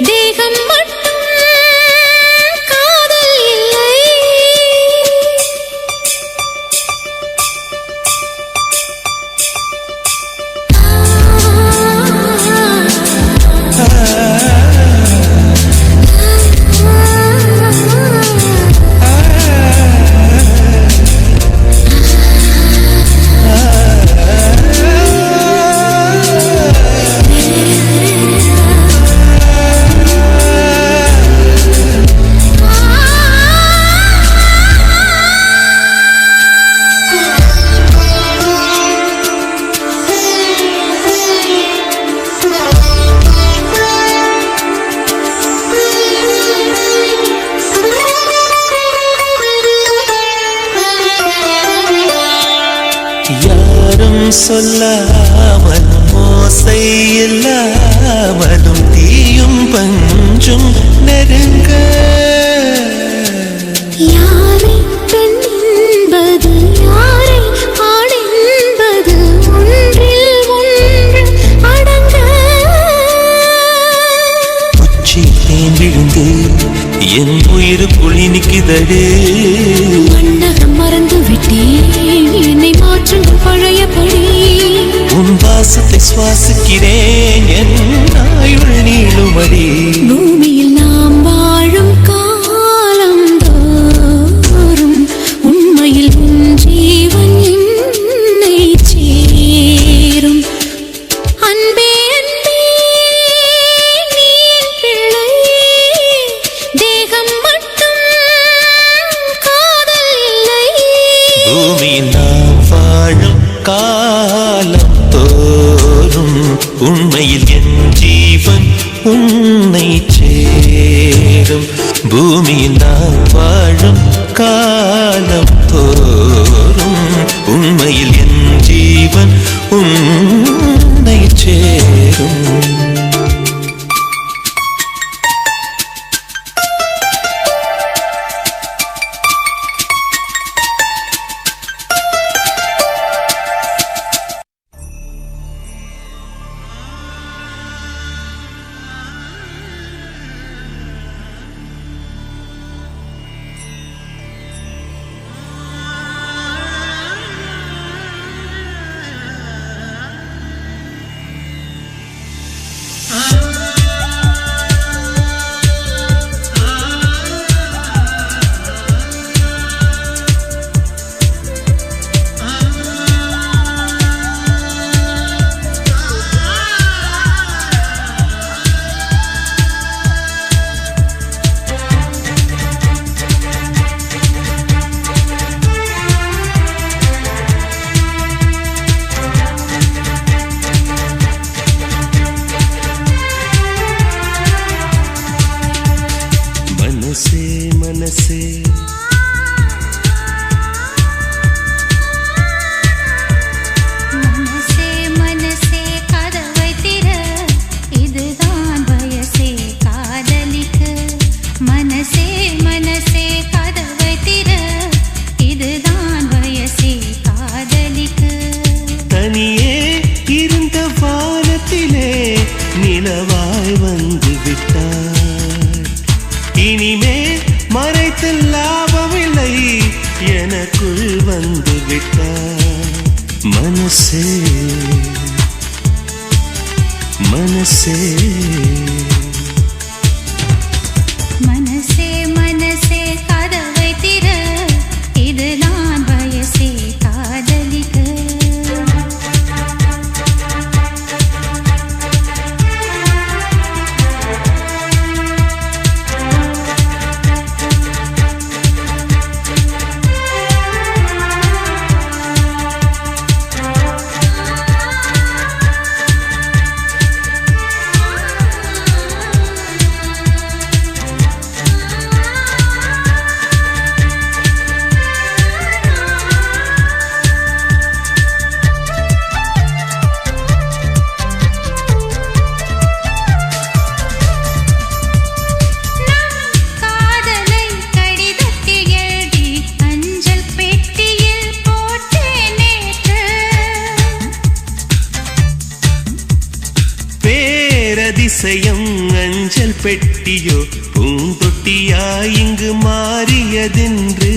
தேகம் மட்டும் காதல் இல்லை. யாரும் சொல்லாமலும் ஓசை இல்லாமலும் தீயும் பஞ்சும் நெருங்க. யாரை பெண் என்பது யாரை ஆண் என்பது ஒன்றில் ஒன்று அடங்க. உச்சி தேன் விழுந்து என் உயிருக்குள் இனிக்குதடு. மன்னகம் மறந்து விட்டேன் என்னை மாற்றுங்கள் பழையபடி. உன் வாசத்தை சுவாசிக்கிறேன் என் ஆயுள் நீளுமடி. பூமியில் நாம் வாழும் காலம் தோறும் உண்மையில் உன் ஜீவன் என்னை சேரும். அன்பே அன்பே நீ என் பிள்ளை. தேகம் மட்டும் காதல் இல்லை. பூமியில் நாம் வாழும் காலம் தோறும் உண்மையில் என் ஜீவன் உன்னை சேரும். பூமியில் நாம் வாழும் காலம் தோறும் உண்மையில் என் ஜீவன் உன்னை சேரும். மனசே மனசே மனசே மனசே கதவை திற. இதுதான் வயசே காதலிக்க. மனசே மனசே கதவை திற. இதுதான் வயசே காதலிக்க. தனியே இருந்த வானத்திலே நிலவாய் வந்து விட்டார். இனிமே மறைத்து லாபமில்லை எனக்குள் வந்து விட்டார். மனசே மனசே மனசே மனசே கதவை திற. இதுதான் வயசே காதலிக்க. அஞ்சல் பெட்டியோ பூந்தொட்டியா இங்கு மாறியதென்று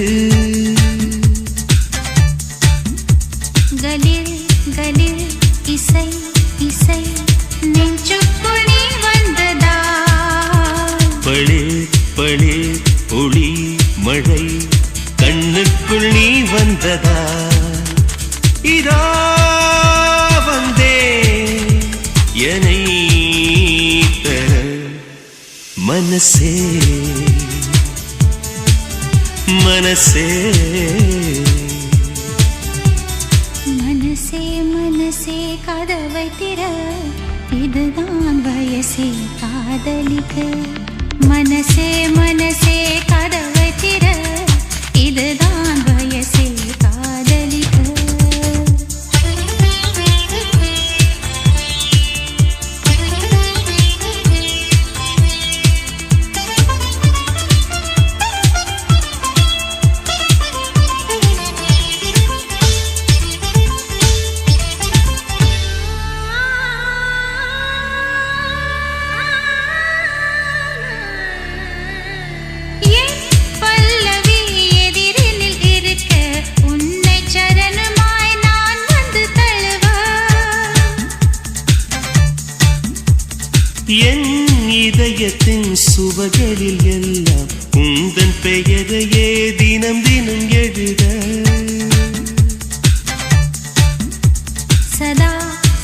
கலில் கலில் இசை இசை நெஞ்சுக்குள் நீ வந்ததா பளிர் பளிர் ஒளி மழை கண்ணுக்குள் நீ வந்ததா இதா வந்தே என்னை பெற மனசே மனசே மனசே மனசே கதவை திற இதுதான் வயசே காதலிக்க மனசே மனசே கதவை திற இதுதான் வயசே காதலிக்க என் இதயத்தின் சுவகளில் எல்லாம் உந்தன் பெயரையே தினம் தினம் எழுத சதா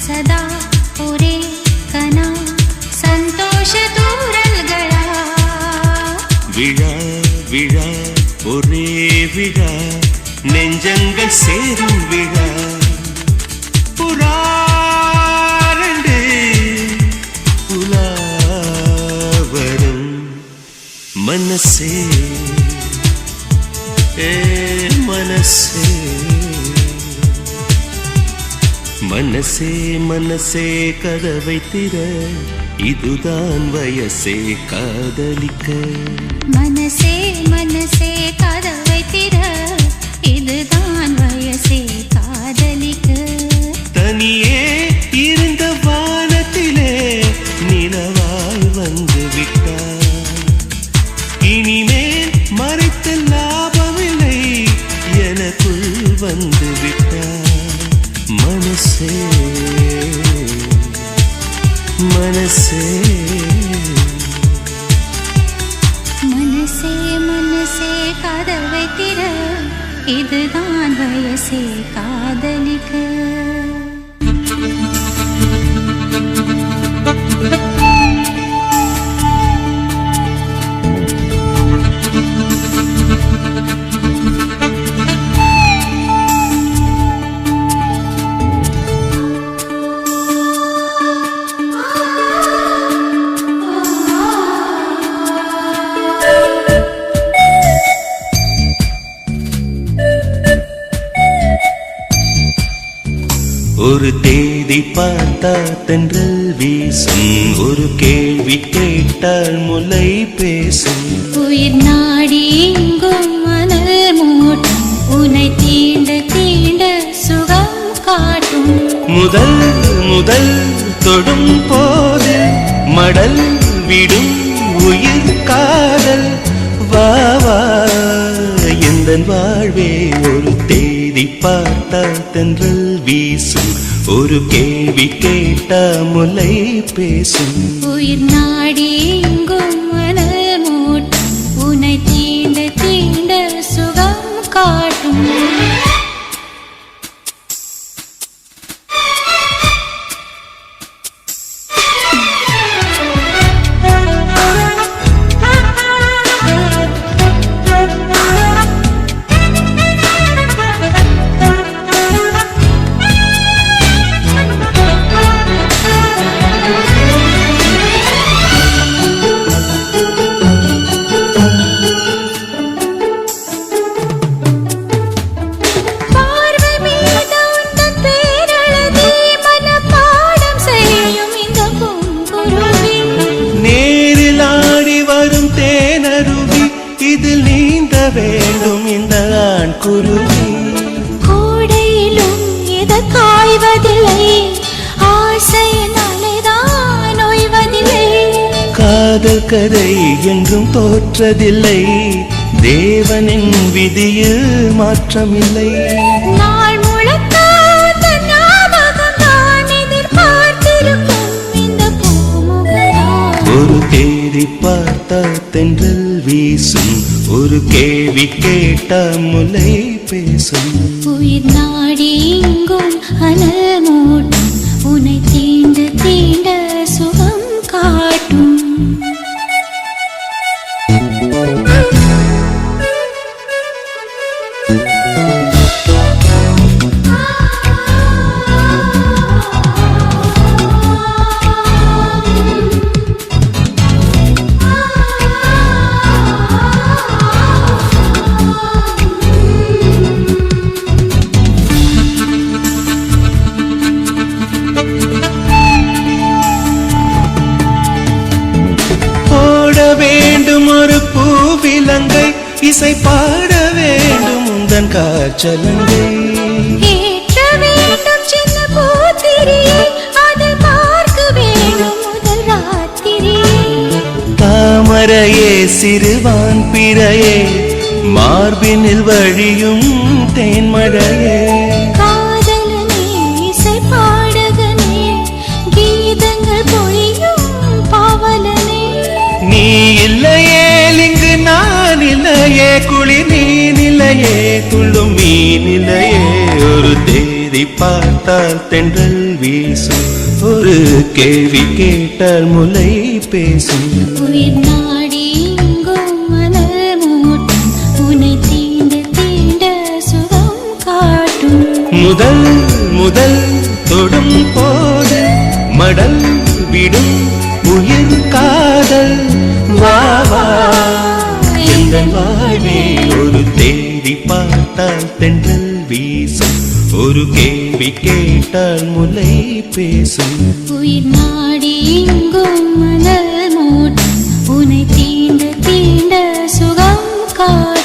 சதா ஒரே கனா சந்தோஷ தூரல்களா விழா விழா ஒரே விழா நெஞ்சங்கள் சேரும் விழா புறாரண்டு புலாவரும் மனசே மனசே மனசே மனசே கதவை திற இதுதான் வயசே காதலிக்க மனசே மனசே கதவை திற இதுதான் வயசே காதலிக்க தனியே இருந்த வானத்திலே நிலவாய் வந்து விட்டார் இனிமேல் மறைத்த லாபமில்லை எனக்குள் வந்து விட்டார் மனசே மனசே மனசே மனசே கதவை திற இதுதான் வயசே காதலிக்க ஒரு தேதி பார்த்தா தென்றல் வீசும் ஒரு கேள்வி கேட்டால் முலை பேசும் உயிர் நாடி எங்கும் மணல் மூட்டும் உன்னை தீண்ட தீண்ட சுகம் காட்டும் முதல் முதல் தொடும் போது மடல் விடும் உயிர் காதல் வா வா எந்தன் வாழ்வே ஒரு தேதி பார்த்தா தென்றல் வீசும் ஒரு கேள்வி கேட்டா முலை பேசும் உயிர் நாடி எங்கும் மணல் மூட்டும் உன்னை தீண்ட தீண்ட சுகம் காட்டும் இதில் நீந்த வேண்டும் இந்த ஆண் குருவி கோடையிலும் எதை காய்வதில்லை ஆசையினாலேதான் ஓய்வதில்லை காதல் கதை என்றும் தோற்றதில்லை, தேவனின் விதியில் மாற்றமில்லை. நாள் முழுக்க தன் ஞாபகம்தான் எதிர்பார்த்திருக்கும் இந்த பூமுகதான். ஒரு தேதி பார்த்த தென்றல் வீசும், ஒரு கேள்வி கேட்ட முலை பேசும். உயிர் நாடி எங்கும் அனல் மூட்டும், உன்னை தீண்டு தீண்ட சுகம் காட்டும். வேண்டும் ஒரு பூவிலங்கை, இசை பாட வேண்டும் உந்தன் காற்றலங்கை. ஏற்ற வேண்டும் சின்ன பூத்திரியை, அதை பார்க்க வேண்டும் முதல் ராத்திரியை. தாமரையே சிறுவான் பிறையே, மார்பினில் வழியும் தேன்மழையே. காதலனே இசை பாடகனே, கீதங்கள் பொழியும் பாவலனே. நீ இல்லையே இங்கு நான் இல்லையே, குளிர் நீ நிலையே, துள்ளும் மீ நிலையே. ஒரு தேதி பார்த்தால் தென்றல் வீசும், ஒரு கேள்வி கேட்டால் முலை பேசும். உயிர் நாடி எங்கும் மலர் மூட்டும், உன்னை தீண்ட தீண்ட சுகம் காட்டும். முதல் முதல் தொடும் போது மடல் விடும் உயிர் காதல். வா வா எங்கள் வாழ்வே, ஒரு தேடி பார்த்தால் தென்றல் வீசும், ஒரு கேள்வி கேட்டால் முலை பேசும். உயிர் நாடி எங்கும் மலர் மூட்டும், உன்னை தீண்ட தீண்ட சுகம் காட்டும்.